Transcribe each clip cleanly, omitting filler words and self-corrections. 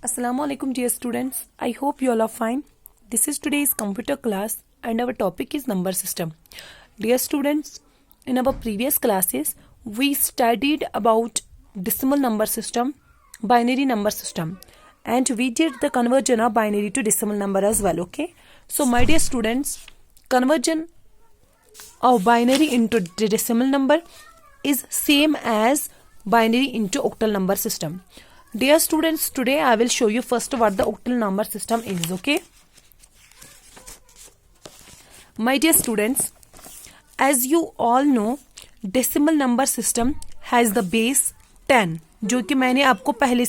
Assalamualaikum dear students. I hope you all are fine. This is today's computer class and our topic is number system. Dear students, in our previous classes we studied about decimal number system, binary number system, and we did the conversion of binary to decimal number as well. Okay, so my dear students, conversion of binary into decimal number is same as binary into octal number system. Dear students, today I will show you first what the octal number system is. Okay, my dear students, as you all know, decimal number system has the base 10, जो कि मैंने आपको पहले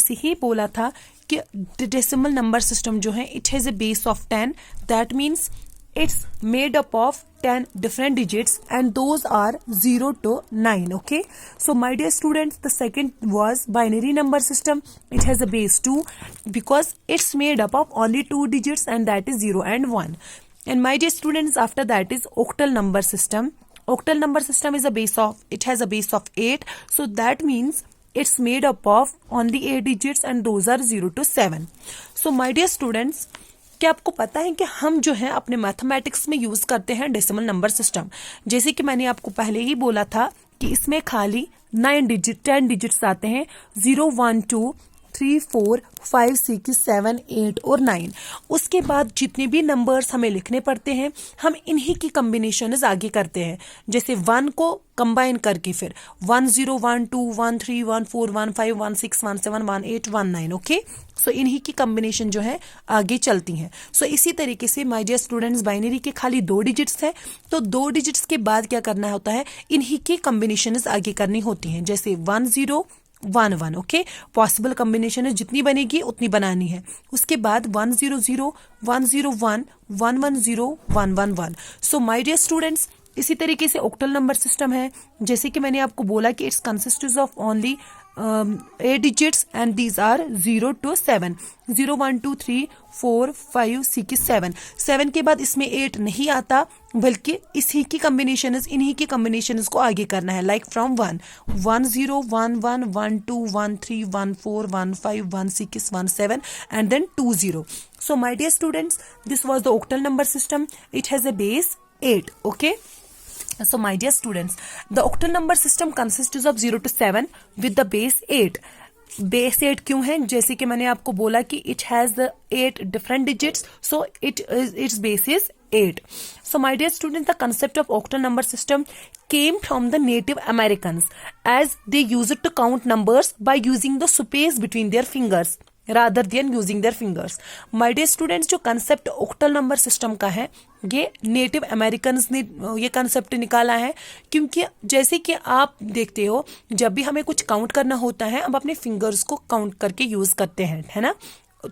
से ही बोला था कि decimal number system जो है it has a base of 10. That means it's made up of 10 different digits and those are 0 to 9. Okay, so my dear students, the second was binary number system. It has a base 2 because it's made up of only 2 digits and that is 0 and 1. And my dear students, after that is octal number system. Octal number system is it has a base of 8, so that means it's made up of only 8 digits and those are 0 to 7. So my dear students, क्या आपको पता है कि हम जो है अपने mathematics में यूज करते हैं डेसिमल नंबर सिस्टम. जैसे कि मैंने आपको पहले ही बोला था कि इसमें खाली 10 डिजिट्स आते हैं, 0 1 2 3 4 5 6 7 8 और 9. उसके बाद जितने भी नंबर्स हमें लिखने पड़ते हैं हम इन्हीं की कॉम्बिनेशंस आगे करते हैं. जैसे 1 को कंबाइन करके फिर 1 0 1 2 1 3 1 4 1 5 1 6 1 7 1 8 1 9. ओके, सो इन्हीं की कॉम्बिनेशन जो है आगे चलती हैं. सो इसी तरीके से माय डियर स्टूडेंट्स, बाइनरी के खाली 2 डिजिट्स है, तो 2 डिजिट्स के बाद क्या करना होता है, इन्हीं की कॉम्बिनेशंस आगे करनी होती हैं. जैसे 1 0 1 1. ओके, पॉसिबल कॉम्बिनेशन जितनी बनेगी उतनी बनानी है. उसके बाद 1 0 0 1 0 1 1 1 0 1 1 1. सो माय डियर स्टूडेंट्स, इसी तरीके से ऑक्टल नंबर सिस्टम है. जैसे कि मैंने आपको बोला कि it's consists of only 8 digits and these are 0 to 7. 0 1 2 3 4 5 6 7. 7 के बाद इसमें 8 नहीं आता, बल्कि इन्हीं की कॉम्बिनेशन को आगे करना है. Like from 1 1 0 1 1 1 2 1 3 1 4 1 5 1 6 1 7 and then 2 0. So my dear students, this was the octal number system. It has a base 8. Okay, so my dear students, the octal number system consists of 0 to 7 with the base 8. Base 8 क्यों है? जैसे कि मैंने आपको बोला कि it has the 8 different digits, so it's base is 8. So my dear students, the concept of octal number system came from the Native Americans as they used to count numbers by using the space between their fingers rather than using their fingers. My dear students, जो concept octal number system का है, ये native Americans ने ये concept निकाला है. क्योंकि जैसे कि आप देखते हो, जब भी हमें कुछ काउंट करना होता है, हम अपने फिंगर्स को काउंट करके यूज करते हैं, है ना.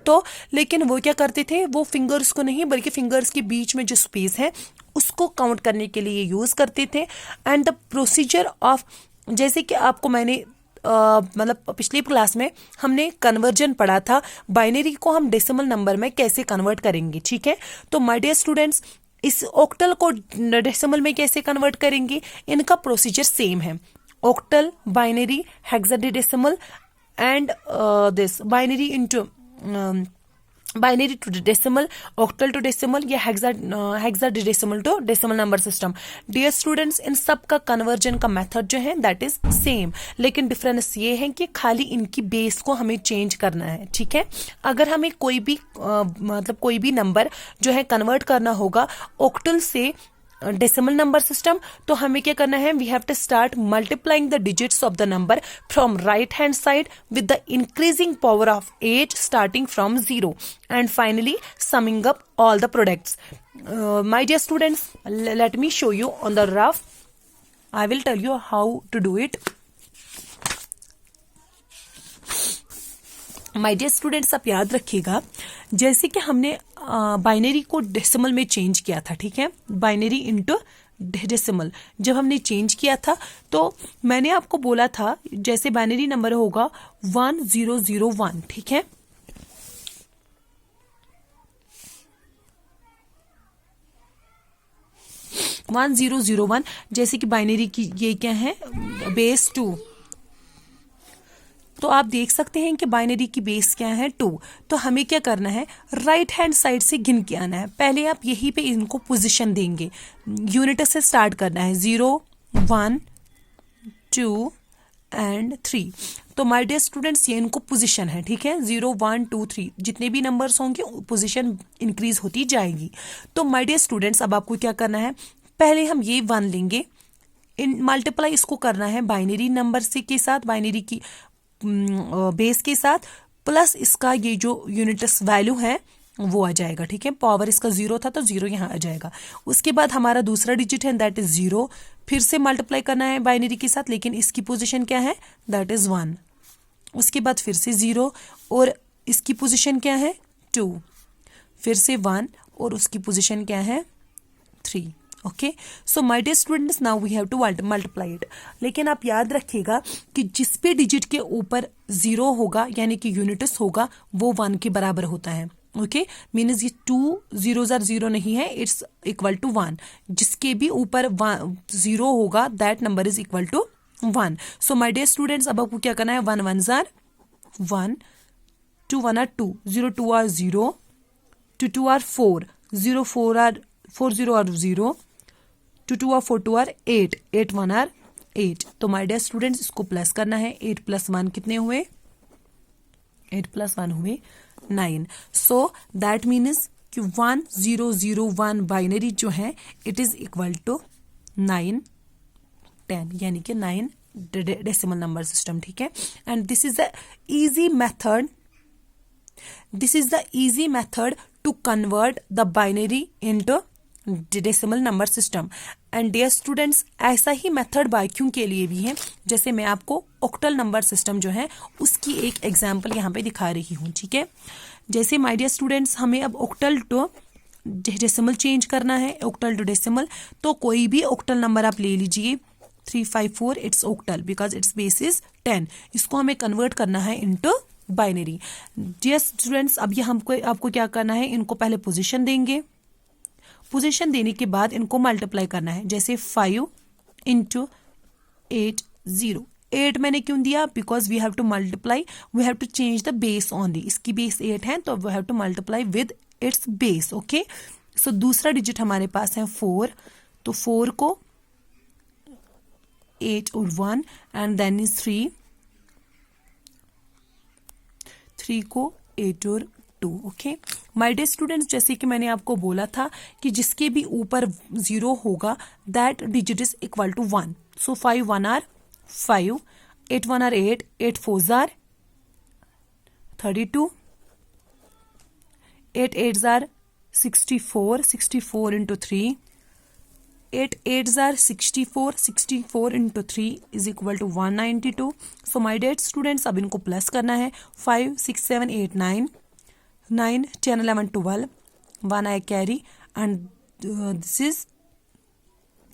तो लेकिन वो क्या करते थे, वो फिंगर्स को नहीं बल्कि फिंगर्स के बीच में जो स्पेस है उसको काउंट करने के लिए यूज करते थे. एंड द प्रोसीजर ऑफ, जैसे कि आपको मैंने मतलब पिछली क्लास में हमने कन्वर्जन पढ़ा था, बाइनरी को हम डेसिमल नंबर में कैसे कन्वर्ट करेंगे. ठीक है, तो माय डियर स्टूडेंट्स, इस ऑक्टल को डेसिमल में कैसे कन्वर्ट करेंगे, इनका प्रोसीजर सेम है. Octal, binary, hexadecimal and this binary into binary to decimal, octal to decimal, या hexadecimal to decimal number system. Dear students, इन सब का कन्वर्जन का मेथड जो है दैट इज सेम, लेकिन डिफरेंस ये है कि खाली इनकी बेस को हमें चेंज करना है. ठीक है, अगर हमें कोई भी नंबर जो है कन्वर्ट करना होगा ऑक्टल से डेसिमल नंबर सिस्टम, तो हमें क्या करना है, we have to start multiplying the digits of the number from right hand side with the increasing power of 8 starting from 0 and finally summing up all the products. My dear students, let me show you on the rough. I will tell you how to do it. My dear students, आप याद रखिएगा, जैसे कि हमने binary को decimal में change किया था. ठीक है, बाइनरी इनटू डेसिमल जब हमने चेंज किया था, तो मैंने आपको बोला था जैसे बाइनरी नंबर होगा 1 0 0 1. ठीक है, वन 0 0 1, जैसे कि बाइनरी की ये क्या है, बेस 2. तो आप देख सकते हैं कि बाइनरी की बेस क्या है 2। तो हमें क्या करना है, राइट हैंड साइड से गिन के आना है। पहले आप यहीं पे इनको पोजीशन देंगे, यूनिट से स्टार्ट करना है 0 1 2 एंड 3। तो माय डियर स्टूडेंट्स ये इनको पोजीशन है, ठीक है, 0 1 2 3 जितने भी नंबर्स होंगे पोजीशन इंक्रीज होती जाएगी। तो माय डियर स्टूडेंट्स अब आपको क्या करना है, पहले हम ये 1 लेंगे, इन मल्टीप्लाई इसको करना है बाइनरी नंबर से के साथ, बाइनरी की बेस के साथ, प्लस इसका ये जो यूनिट्स वैल्यू है वो आ जाएगा, ठीक है। पावर इसका 0 था तो 0 यहाँ आ जाएगा। उसके बाद हमारा दूसरा डिजिट है दैट इज 0, फिर से मल्टीप्लाई करना है बाइनरी के साथ, लेकिन इसकी पोजीशन क्या है, दैट इज 1। उसके बाद फिर से 0 और इसकी पोजीशन क्या है 2, फिर से 1 और उसकी पोजीशन क्या है 3। Okay, so my dear students now we have to multiply it. लेकिन आप याद रखिएगा कि जिस भी डिजिट के ऊपर 0 होगा यानी कि यूनिट्स होगा वो 1 के बराबर होता है। ओके, मीन्स ये 2 0 0 नहीं है, इट्स इक्वल टू 1। जिसके भी ऊपर 0 होगा that number is equal to 1। So my dear students अब आपको क्या करना है, 1 1 जार 1, 2 1 are 2, 0 2 are 0, 2 2 are 4, 0 4 are 4 0 are 0, 2 2 are 4 2 are 8, 8 1 are 8। तो माय डियर स्टूडेंट्स इसको प्लस करना है, 8 प्लस 1 कितने हुए, 8 प्लस 1 हुए 9। सो दैट मीन्स कि 1 0 0 1 बाइनरी जो है इट इज इक्वल टू 9 10, यानी कि 9 डेसिमल नंबर सिस्टम, ठीक है। And this is the easy method, this is the easy method to convert the binary into decimal number system. And dear students ऐसा ही method बाइक्यू के लिए भी है, जैसे मैं आपको ऑक्टल नंबर सिस्टम जो है उसकी एक एग्जांपल यहाँ पे दिखा रही हूँ, ठीक है। जैसे माय डियर स्टूडेंट्स हमें अब ऑक्टल टू डेसिमल चेंज करना है, ऑक्टल टू डेसिमल, तो कोई भी ऑक्टल नंबर आप ले लीजिए, 354 it's octal because it's base is 10। इसको हमें कन्वर्ट करना है इनटू बाइनरी। डियर स्टूडेंट्स अब ये हमको आपको क्या करना है, इनको पहले पोजीशन देंगे, पोजीशन देने के बाद इनको मल्टीप्लाई करना है, जैसे 5 इंटू 8 0। 8 मैंने क्यों दिया, because we have to multiply, we have to change the base only. इसकी बेस 8 है तो we have to multiply with its base. Okay, so दूसरा डिजिट हमारे पास है 4, तो 4 को 8 और 1 एंड देन इज 3 को 8 और 2। ओके माय डियर स्टूडेंट्स, जैसे कि मैंने आपको बोला था कि जिसके भी ऊपर 0 होगा that digit is equal to 1। So 5 1 are 5, 8 1 are 8, 8 4 are 32, 8 8 are 64, 64 into 3, 8 8 are 64, 64 into 3 is equal to 192. So my dear students अब इनको प्लस करना है, 5 6 7 8 9, 9 10 11 12, 1 I carry and this is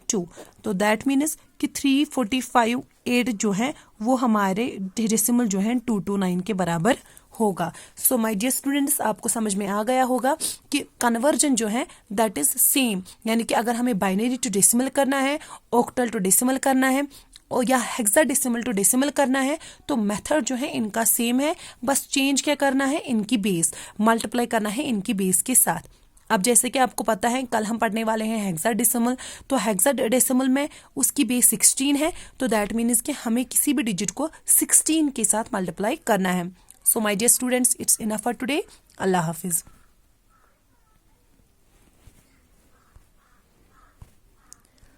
2. तो दैट मीन्स कि 345 8 जो है वो हमारे डेसिमल जो है 229 के बराबर होगा। सो माय डियर स्टूडेंट्स आपको समझ में आ गया होगा कि कन्वर्जन जो है दैट इज सेम, यानी कि अगर हमें बाइनरी टू डेसिमल करना है, ऑक्टल टू डेसिमल करना है और या हेक्साडेसिमल टू डेसिमल करना है तो मेथड जो है इनका सेम है, बस चेंज क्या करना है, इनकी बेस मल्टीप्लाई करना है इनकी बेस के साथ। अब जैसे कि आपको पता है कल हम पढ़ने वाले हैं हेक्साडेसिमल, तो हेक्साडेसिमल में उसकी बेस 16 है, तो दैट मीन्स कि हमें किसी भी डिजिट को 16 के साथ मल्टीप्लाई करना है। So my dear students, it's enough for today. Allah Hafiz.